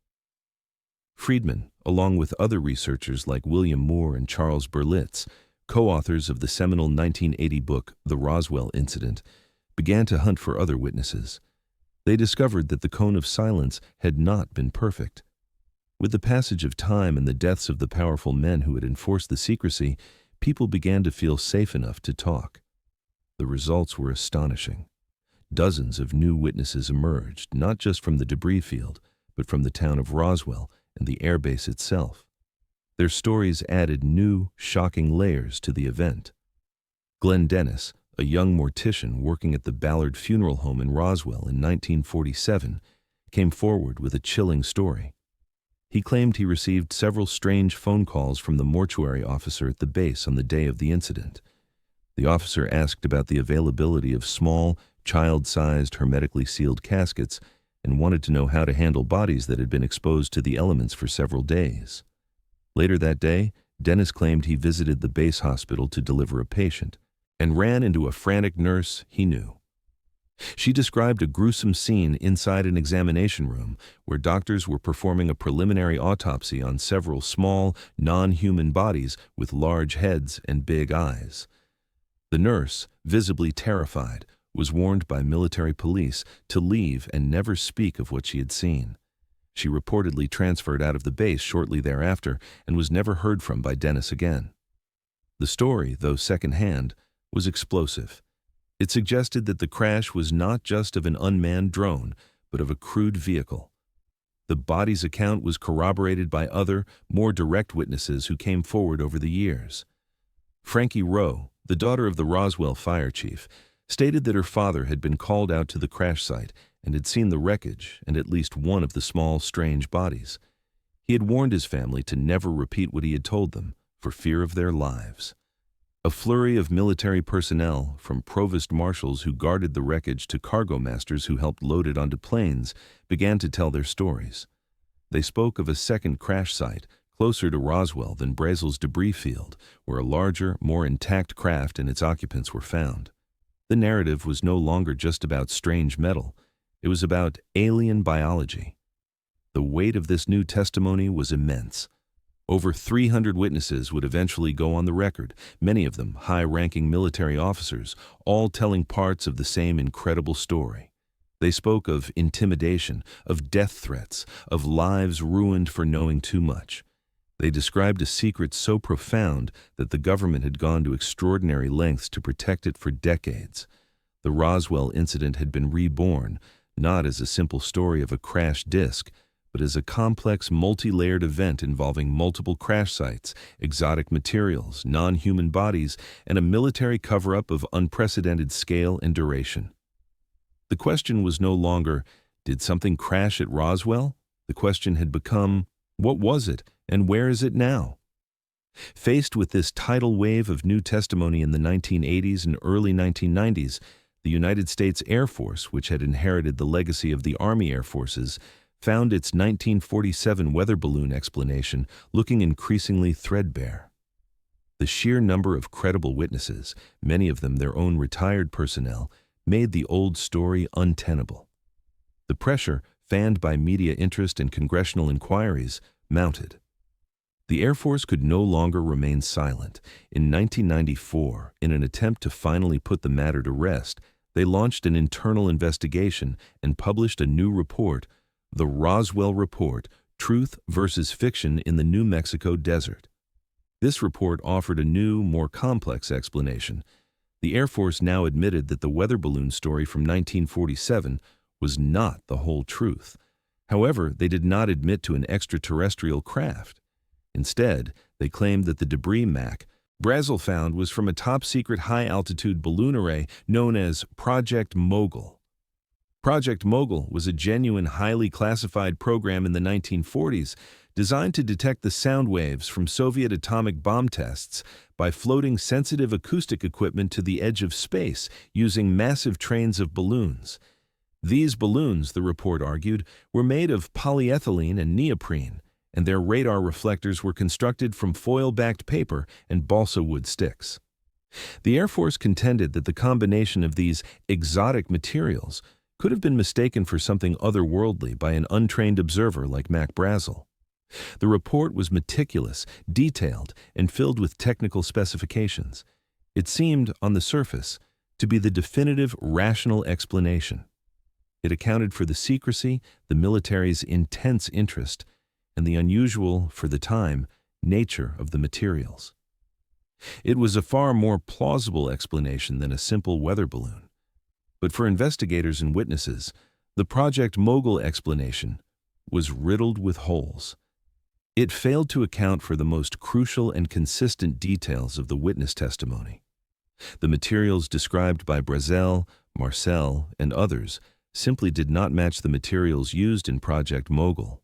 Friedman, along with other researchers like William Moore and Charles Berlitz, co-authors of the seminal 1980 book The Roswell Incident, began to hunt for other witnesses. They discovered that the cone of silence had not been perfect. With the passage of time and the deaths of the powerful men who had enforced the secrecy, people began to feel safe enough to talk. The results were astonishing. Dozens of new witnesses emerged, not just from the debris field, but from the town of Roswell and the airbase itself. Their stories added new, shocking layers to the event. Glenn Dennis, a young mortician working at the Ballard Funeral Home in Roswell in 1947, came forward with a chilling story. He claimed he received several strange phone calls from the mortuary officer at the base on the day of the incident. The officer asked about the availability of small, child-sized, hermetically sealed caskets and wanted to know how to handle bodies that had been exposed to the elements for several days. Later that day, Dennis claimed he visited the base hospital to deliver a patient and ran into a frantic nurse he knew. She described a gruesome scene inside an examination room where doctors were performing a preliminary autopsy on several small, non-human bodies with large heads and big eyes. The nurse, visibly terrified, was warned by military police to leave and never speak of what she had seen. She reportedly transferred out of the base shortly thereafter and was never heard from by Dennis again. The story, though secondhand, was explosive. It suggested that the crash was not just of an unmanned drone, but of a crewed vehicle. The body's account was corroborated by other, more direct witnesses who came forward over the years. Frankie Rowe, the daughter of the Roswell fire chief, stated that her father had been called out to the crash site and had seen the wreckage and at least one of the small, strange bodies. He had warned his family to never repeat what he had told them, for fear of their lives. A flurry of military personnel, from provost marshals who guarded the wreckage to cargo masters who helped load it onto planes, began to tell their stories. They spoke of a second crash site, closer to Roswell than Brazel's debris field, where a larger, more intact craft and its occupants were found. The narrative was no longer just about strange metal. It was about alien biology. The weight of this new testimony was immense. Over 300 witnesses would eventually go on the record, many of them high-ranking military officers, all telling parts of the same incredible story. They spoke of intimidation, of death threats, of lives ruined for knowing too much. They described a secret so profound that the government had gone to extraordinary lengths to protect it for decades. The Roswell incident had been reborn, not as a simple story of a crashed disk, but as a complex, multi-layered event involving multiple crash sites, exotic materials, non-human bodies, and a military cover-up of unprecedented scale and duration. The question was no longer, did something crash at Roswell? The question had become, what was it, And where is it now? Faced with this tidal wave of new testimony in the 1980s and early 1990s, the United States Air Force, which had inherited the legacy of the Army Air Forces, found its 1947 weather balloon explanation looking increasingly threadbare. The sheer number of credible witnesses, many of them their own retired personnel, made the old story untenable. The pressure, fanned by media interest and congressional inquiries, mounted. The Air Force could no longer remain silent. In 1994, in an attempt to finally put the matter to rest, they launched an internal investigation and published a new report, the Roswell Report, Truth versus Fiction in the New Mexico Desert. This report offered a new, more complex explanation. The Air Force now admitted that the weather balloon story from 1947 was not the whole truth. However, they did not admit to an extraterrestrial craft. Instead, they claimed that the debris Mac Brazel found was from a top-secret high-altitude balloon array known as Project Mogul. Project Mogul was a genuine, highly classified program in the 1940s designed to detect the sound waves from Soviet atomic bomb tests by floating sensitive acoustic equipment to the edge of space using massive trains of balloons. These balloons, the report argued, were made of polyethylene and neoprene, and their radar reflectors were constructed from foil-backed paper and balsa wood sticks. The Air Force contended that the combination of these exotic materials could have been mistaken for something otherworldly by an untrained observer like Mac Brazel. The report was meticulous, detailed, and filled with technical specifications. It seemed, on the surface, to be the definitive, rational explanation. It accounted for the secrecy, the military's intense interest, and the unusual, for the time, nature of the materials. It was a far more plausible explanation than a simple weather balloon. But for investigators and witnesses, the Project Mogul explanation was riddled with holes. It failed to account for the most crucial and consistent details of the witness testimony. The materials described by Brazel, Marcel, and others simply did not match the materials used in Project Mogul.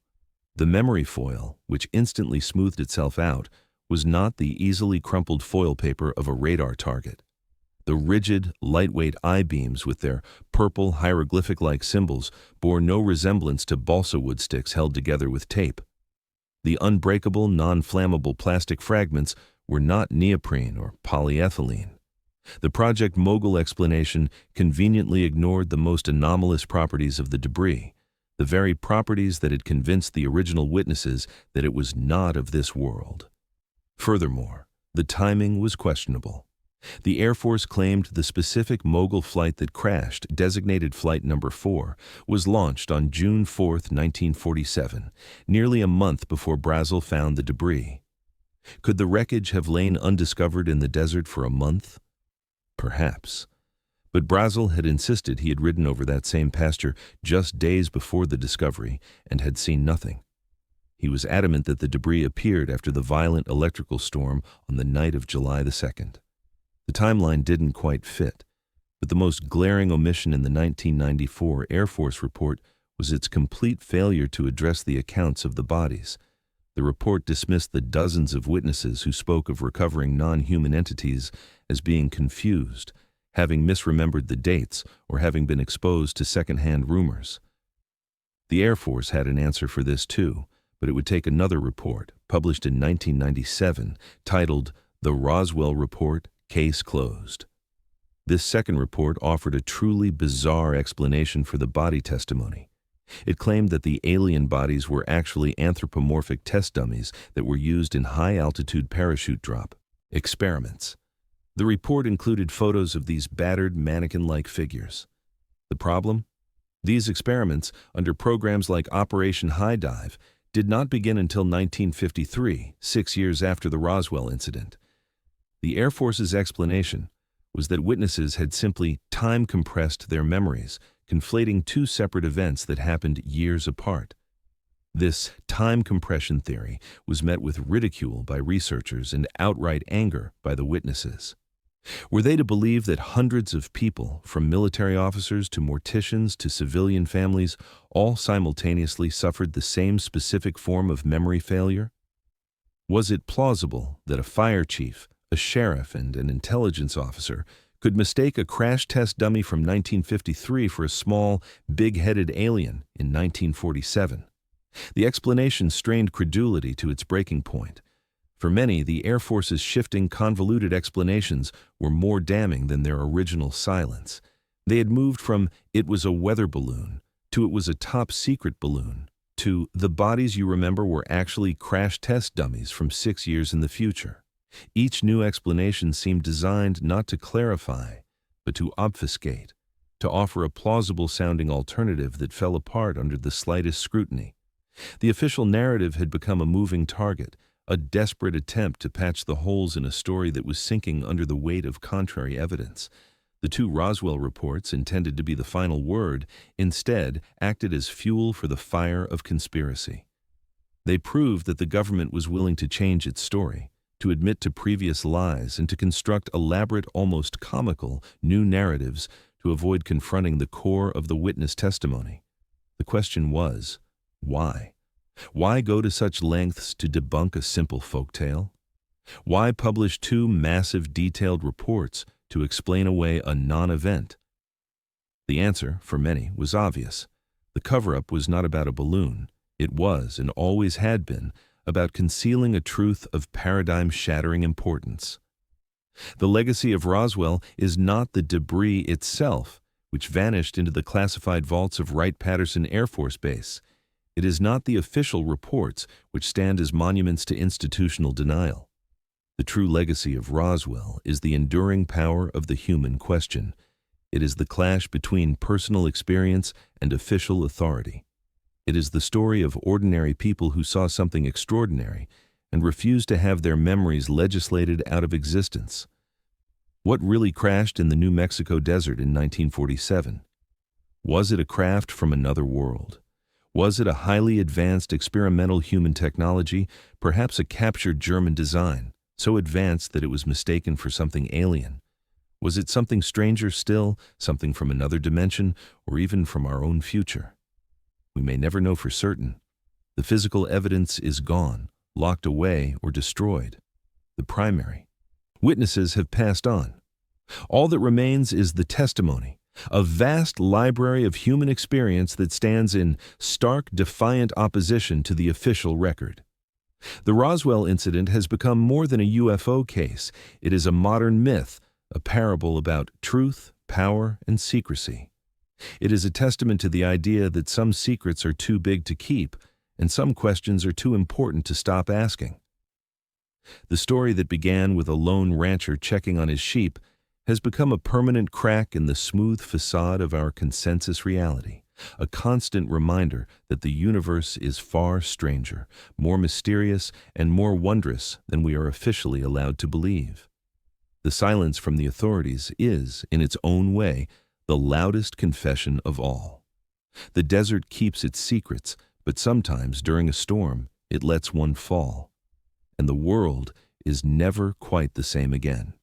The memory foil, which instantly smoothed itself out, was not the easily crumpled foil paper of a radar target. The rigid, lightweight I-beams with their purple hieroglyphic-like symbols bore no resemblance to balsa wood sticks held together with tape. The unbreakable, non-flammable plastic fragments were not neoprene or polyethylene. The Project Mogul explanation conveniently ignored the most anomalous properties of the debris, the very properties that had convinced the original witnesses that it was not of this world. Furthermore, the timing was questionable. The Air Force claimed the specific Mogul flight that crashed, designated Flight Number 4, was launched on June 4, 1947, nearly a month before Brazel found the debris. Could the wreckage have lain undiscovered in the desert for a month? Perhaps. But Brazel had insisted he had ridden over that same pasture just days before the discovery and had seen nothing. He was adamant that the debris appeared after the violent electrical storm on the night of July the 2nd. The timeline didn't quite fit, but the most glaring omission in the 1994 Air Force report was its complete failure to address the accounts of the bodies. The report dismissed the dozens of witnesses who spoke of recovering non-human entities as being confused, having misremembered the dates, or having been exposed to second-hand rumors. The Air Force had an answer for this too, but it would take another report, published in 1997, titled The Roswell Report, Case Closed. This second report offered a truly bizarre explanation for the body testimony. It claimed that the alien bodies were actually anthropomorphic test dummies that were used in high-altitude parachute drop experiments. The report included photos of these battered, mannequin-like figures. The problem? These experiments, under programs like Operation High Dive, did not begin until 1953, 6 years after the Roswell incident. The Air Force's explanation was that witnesses had simply time-compressed their memories, conflating two separate events that happened years apart. This time compression theory was met with ridicule by researchers and outright anger by the witnesses. Were they to believe that hundreds of people, from military officers to morticians to civilian families, all simultaneously suffered the same specific form of memory failure? Was it plausible that a fire chief, a sheriff, and an intelligence officer could mistake a crash test dummy from 1953 for a small, big-headed alien in 1947? The explanation strained credulity to its breaking point. For many, the Air Force's shifting, convoluted explanations were more damning than their original silence. They had moved from "it was a weather balloon" to "it was a top-secret balloon" to "the bodies you remember were actually crash test dummies from 6 years in the future." Each new explanation seemed designed not to clarify, but to obfuscate, to offer a plausible-sounding alternative that fell apart under the slightest scrutiny. The official narrative had become a moving target, a desperate attempt to patch the holes in a story that was sinking under the weight of contrary evidence. The two Roswell reports, intended to be the final word, instead acted as fuel for the fire of conspiracy. They proved that the government was willing to change its story, to admit to previous lies, and to construct elaborate, almost comical, new narratives to avoid confronting the core of the witness testimony. The question was, why? Why go to such lengths to debunk a simple folktale? Why publish two massive, detailed reports to explain away a non-event? The answer, for many, was obvious. The cover-up was not about a balloon. It was, and always had been, about concealing a truth of paradigm-shattering importance. The legacy of Roswell is not the debris itself, which vanished into the classified vaults of Wright-Patterson Air Force Base. It is not the official reports, which stand as monuments to institutional denial. The true legacy of Roswell is the enduring power of the human question. It is the clash between personal experience and official authority. It is the story of ordinary people who saw something extraordinary and refused to have their memories legislated out of existence. What really crashed in the New Mexico desert in 1947? Was it a craft from another world? Was it a highly advanced experimental human technology, perhaps a captured German design, so advanced that it was mistaken for something alien? Was it something stranger still, something from another dimension, or even from our own future? We may never know for certain. The physical evidence is gone, locked away, or destroyed. The primary. Witnesses have passed on. All that remains is the testimony, a vast library of human experience that stands in stark, defiant opposition to the official record. The Roswell incident has become more than a UFO case. It is a modern myth, a parable about truth, power, and secrecy. It is a testament to the idea that some secrets are too big to keep, and some questions are too important to stop asking. The story that began with a lone rancher checking on his sheep has become a permanent crack in the smooth facade of our consensus reality, a constant reminder that the universe is far stranger, more mysterious, and more wondrous than we are officially allowed to believe. The silence from the authorities is, in its own way, the loudest confession of all. The desert keeps its secrets, but sometimes during a storm, it lets one fall. And the world is never quite the same again.